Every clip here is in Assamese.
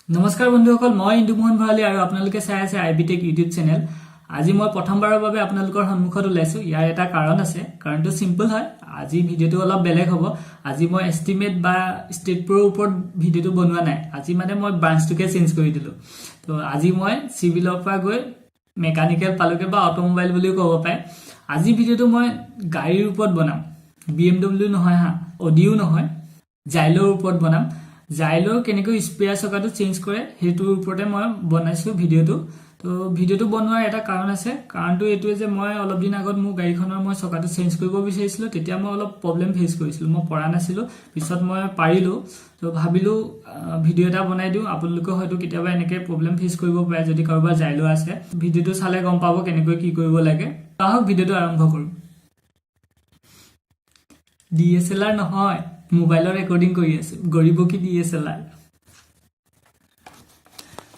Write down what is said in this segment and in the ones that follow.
নমস্কাৰ বন্ধুসকল, মই ইন্দুমোহন ভৰালী আৰু আপোনালোকে চাই আছে আইবিটেক ইউটিউব চেনেল। আজি মই প্ৰথমবাৰৰ বাবে আপোনালোকৰ সন্মুখত ওলাইছো। ইয়াৰ এটা কাৰণ আছে। কাৰণটো সিম্পল হয়। আজি ভিডিঅ'টো অলপ বেলেগ হ'ব। আজি মই এষ্টিমেট বা ষ্টেট প্ৰৰ ওপৰত ভিডিঅ'টো বনোৱা নাই। আজি মানে মই ব্ৰাঞ্চটোকে চেঞ্জ কৰি দিলো। তো আজি মই চিভিলৰ পৰা গৈ মেকানিকেল পালোগে বা অটোমোবাইল বুলিও ক'ব পাৰে। আজি ভিডিঅ'টো মই গাড়ীৰ ওপৰত বনাম। BMW নহয় হা, অডিও নহয়, জাইলৰ ওপৰত বনাম। জাইলৰ কেনেকৈ স্পেয়াৰ চকাটো চেঞ্জ কৰে সেইটোৰ ওপৰতে মই বনাইছো ভিডিঅ'টো। তো ভিডিঅ'টো বনোৱাৰ এটা কাৰণ আছে। কাৰণটো এইটোৱে যে মই অলপ দিন আগত মোৰ গাড়ীখনৰ মই চকাটো চেঞ্জ কৰিব বিচাৰিছিলো। তেতিয়া মই অলপ প্ৰব্লেম ফেচ কৰিছিলো। মই পৰা নাছিলো, পিছত মই পাৰিলো। তো ভাবিলো ভিডিঅ' এটা বনাই দিওঁ। আপোনালোকে হয়তো কেতিয়াবা এনেকৈ প্ৰব্লেম ফেচ কৰিব পাৰে যদি কাৰোবাৰ জাইলৰ আছে। ভিডিঅ'টো চালে গম পাব কেনেকৈ কি কৰিব লাগে। আহক ভিডিঅ'টো আৰম্ভ কৰোঁ। DSLR নহয়, মোবাইলৰ ৰেকৰ্ডিং কৰি আছো। গৰিব কি DSLR।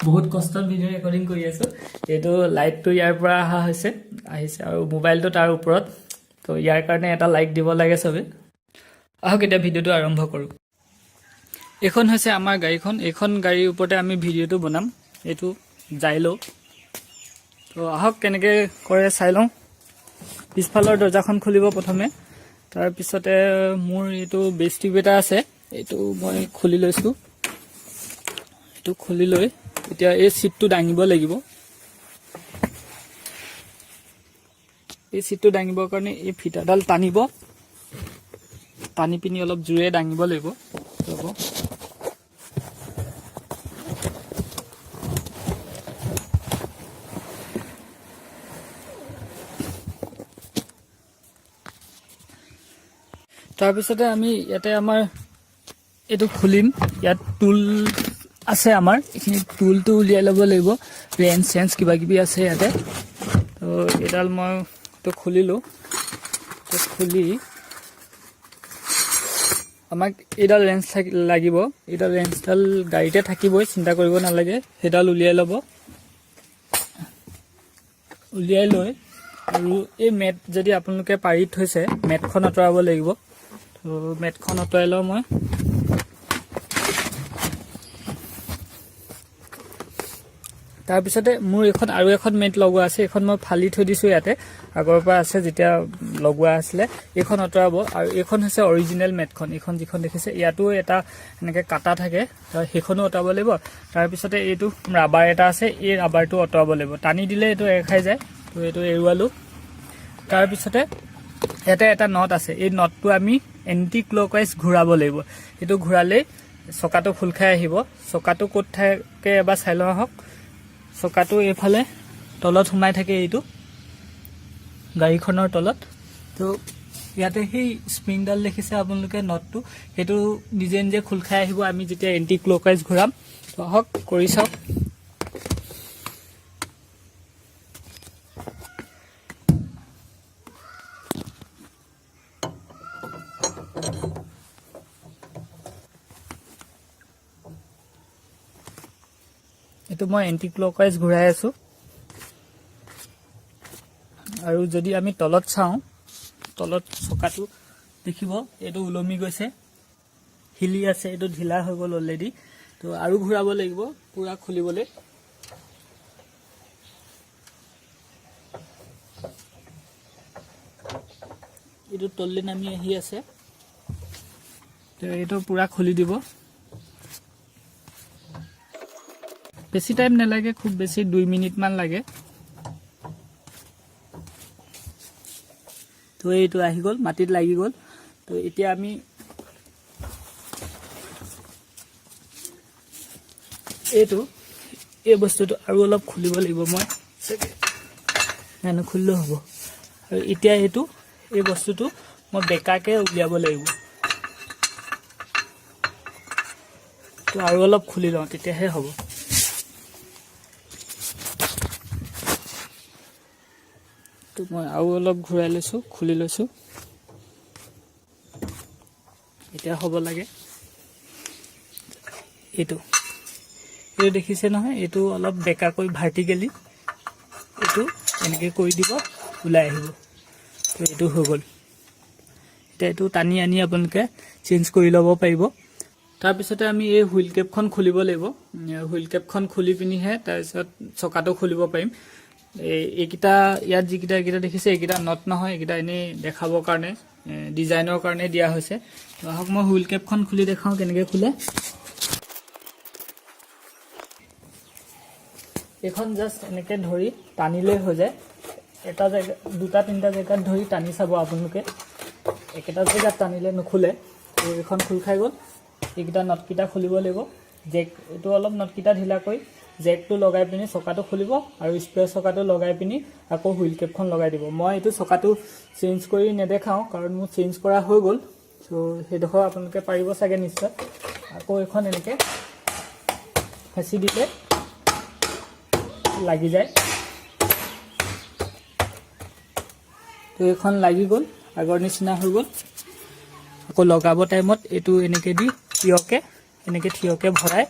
বহুত কষ্টত ভিডিঅ' ৰেকৰ্ডিং কৰি আছো। এইটো লাইটটো ইয়াৰ পৰা আহিছে আৰু মোবাইলটো তাৰ ওপৰত। তো ইয়াৰ কাৰণে এটা লাইক দিব লাগে চবে। আহক এতিয়া ভিডিঅ'টো আৰম্ভ কৰোঁ। এইখন হৈছে আমাৰ গাড়ীখন। এইখন গাড়ীৰ ওপৰতে আমি ভিডিঅ'টো বনাম। এইটো জাইলো। তো আহক কেনেকৈ কৰে চাই লওঁ। পিছফালৰ দৰ্জাখন খুলিব প্ৰথমে। তাৰপিছতে মোৰ এইটো বেছ টিউব এটা আছে, এইটো মই খুলি লৈছোঁ। এইটো খুলি লৈ এতিয়া এই চিটটো দাঙিব লাগিব। এই চিটটো দাঙিবৰ কাৰণে এই ফিটাডাল টানিব, টানি পিনি অলপ জোৰে দাঙিব লাগিব। ৰ'ব। তাৰপিছতে আমি ইয়াতে আমাৰ এইটো খুলিম। ইয়াত টুল আছে আমাৰ, এইখিনি টুলটো উলিয়াই ল'ব লাগিব। ৰেঞ্চ চেঞ্চ কিবা কিবি আছে ইয়াতে। তো এইডাল মই তো খুলিলোঁ। তো খুলি আমাক এইডাল ৰেঞ্চ লাগিব। এইডাল ৰেঞ্চডাল গাড়ীতে থাকিবই, চিন্তা কৰিব নালাগে। সেইডাল উলিয়াই ল'ব। উলিয়াই লৈ আৰু এই মেট যদি আপোনালোকে পাৰি থৈছে, মেটখন আঁতৰাব লাগিব। তো মেটখন আঁতৰাই লওঁ মই। তাৰপিছতে মোৰ এইখন আৰু এখন মেট লগোৱা আছে। এইখন মই ফালি থৈ দিছোঁ ইয়াতে, আগৰ পৰা আছে যেতিয়া লগোৱা আছিলে। এইখন আঁতৰাব। আৰু এইখন হৈছে অৰিজিনেল মেটখন। এইখন যিখন দেখিছে ইয়াতো এটা এনেকৈ কাটা থাকে, সেইখনো আঁতৰাব লাগিব। তাৰপিছতে এইটো ৰাবাৰ এটা আছে, এই ৰাবাৰটো আঁতৰাব লাগিব। টানি দিলে এইটো এৰ খাই যায়। তো এইটো এৰুৱালোঁ। তাৰপিছতে ইয়াতে এটা নট আছে। এই নটটো আমি এণ্টি ক্লকৱাইজ ঘূৰাব লাগিব। এইটো ঘূৰালেই চকাটো খোল খাই আহিব। চকাটো ক'ত থাকে এবাৰ চাই লওঁ আহক। চকাটো এইফালে তলত সোমাই থাকে, এইটো গাড়ীখনৰ তলত। তো ইয়াতে সেই স্প্ৰিংডাল দেখিছে আপোনালোকে, নটটো, সেইটো নিজে নিজে খোল খাই আহিব আমি যেতিয়া এণ্টি ক্লকৱাইজ ঘূৰাম। তো আহক কৰি চাওক। এইটো মই এণ্টি ক্লকৱাইজ ঘূৰাই আছোঁ। আৰু যদি আমি তলত চাওঁ, তলত চকাটো দেখিব এইটো ওলমি গৈছে, হিলি আছে, এইটো ঢিলা হৈ গ'ল অলৰেডি। তো আৰু ঘূৰাব লাগিব পূৰা খুলিবলৈ। এইটো তললৈ নামি আহি আছে। তো এইটো পূৰা খুলি দিব। বেছি টাইম নালাগে, খুব বেছি 2 মিনিটমান লাগে। তো এইটো আহি গ'ল, মাটিত লাগি গ'ল। তো এতিয়া আমি এই বস্তুটো আৰু অলপ খুলিব লাগিব। মই নুখুলিলেও হ'ব। আৰু এতিয়া এই বস্তুটো মই বেকাকৈ উলিয়াব লাগিব। তো আৰু অলপ খুলি লওঁ, তেতিয়াহে হ'ব। তো মই আৰু অলপ ঘূৰাই লৈছোঁ, খুলি লৈছোঁ। এতিয়া হ'ব লাগে। এইটো দেখিছে নহয়, এইটো অলপ বেকাকৈ ভাৰ্টিকেলি এইটো এনেকৈ কৰি দিব, ওলাই আহিব। তো এইটো হৈ গ'ল। এতিয়া এইটো টানি আনি আপোনালোকে চেঞ্জ কৰি ল'ব পাৰিব। তাৰপিছতে আমি এই হুইল কেপখন খুলিব লাগিব হুইল কেপখন খুলি পিনিহে তাৰপিছত চকাটো খুলিব পাৰিম এইকেইটা ইয়াত যিকেইটা দেখিছে এইকেইটা নট নহয় এইকেইটা এনেই দেখাবৰ কাৰণে ডিজাইনৰ কাৰণে দিয়া হৈছে আহক মই হুইল কেপখন খুলি দেখাওঁ কেনেকৈ খোলে এখন জাষ্ট এনেকৈ ধৰি টানিলেই হৈ যায় এটা জেগা দুটা তিনিটা জেগাত ধৰি টানি চাব আপোনালোকে একেটা জেগাত টানিলে নুখুলে এইখন খোল খাই গ'ল এইকেইটা নটকেইটা খুলিব লাগিব জেক এইটো অলপ নটকেইটা ঢিলা কৰি জেকটো লগাই পিনি চকাটো খুলিব আৰু স্পেয়াৰ চকাটো লগাই পিনি আকৌ হুইল কেপখন লগাই দিব মই এইটো চকাটো চেঞ্জ কৰি নেদেখাওঁ কাৰণ মোৰ চেঞ্জ কৰা হৈ গ'ল চ' সেইডোখৰ আপোনালোকে পাৰিব চাগে নিশ্চয় আকৌ এইখন এনেকৈ হেঁচি দিলে লাগি যায় তো এইখন লাগি গ'ল আগৰ নিচিনা হৈ গ'ল আকৌ লগাব টাইমত এইটো এনেকৈ দি থিয়কৈ ভৰাই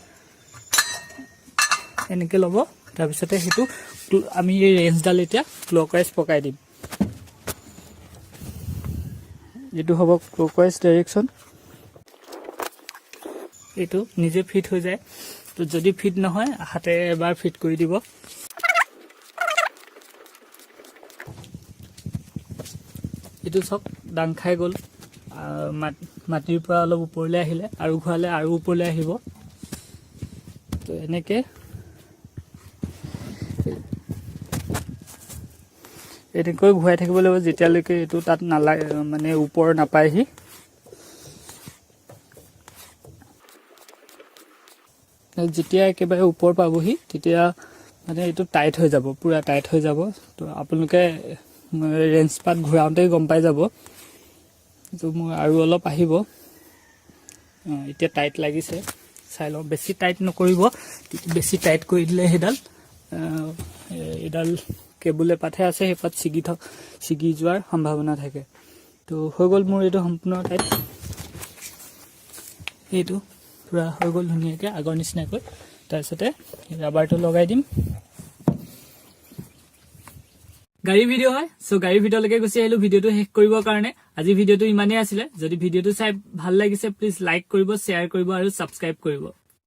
এনেকৈ ল'ব তাৰপিছতে সেইটো আমি এই ৰেঞ্চডাল এতিয়া ক্লকৱাইজ পকাই দিম এইটো হ'ব ক্লকৱাইজ ডাইৰেকশ্যন এইটো নিজে ফিট হৈ যায় তো যদি ফিট নহয় হাতে এবাৰ ফিট কৰি দিব এইটো চব ডাং খাই গ'ল মাটিৰ পৰা অলপ ওপৰলৈ আহিলে আৰু ঘূৰালে আৰু ওপৰলৈ আহিব তো এনেকৈ ঘূৰাই থাকিব লাগিব যেতিয়ালৈকে এইটো তাত নালাগে মানে ওপৰ নাপায়হি যেতিয়া একেবাৰে ওপৰ পাবহি তেতিয়া মানে এইটো টাইট হৈ যাব পুৰা টাইট হৈ যাব তো আপোনালোকে ৰেঞ্চ পাত ঘূৰাওঁতেই গম পাই যাব তো মোৰ আৰু অলপ আহিব এতিয়া টাইট লাগিছে চাই লওঁ বেছি টাইট নকৰিব বেছি টাইট কৰি দিলে এইডাল কেবুলে পাতহে আছে সেই পাত ছিগি যোৱাৰ সম্ভাৱনা থাকে তো হৈ গ'ল মোৰ এইটো সম্পূৰ্ণ টাইট এইটো পুৰা হৈ গ'ল ধুনীয়াকৈ আগৰ নিচিনাকৈ তাৰপিছতে ৰাবাৰটো লগাই দিম গাড়ী ভিডিঅ' হয় চ' গাড়ী ভিডিঅ'লৈকে গুচি আহিলো ভিডিঅ'টো শেষ কৰিবৰ কাৰণে আজি ভিডিঅ'টো ইমানেই আছিলে যদি ভিডিঅ'টো চাই ভাল লাগিছে প্লিজ লাইক কৰিব শ্বেয়াৰ কৰিব আৰু ছাবস্ক্ৰাইব কৰিব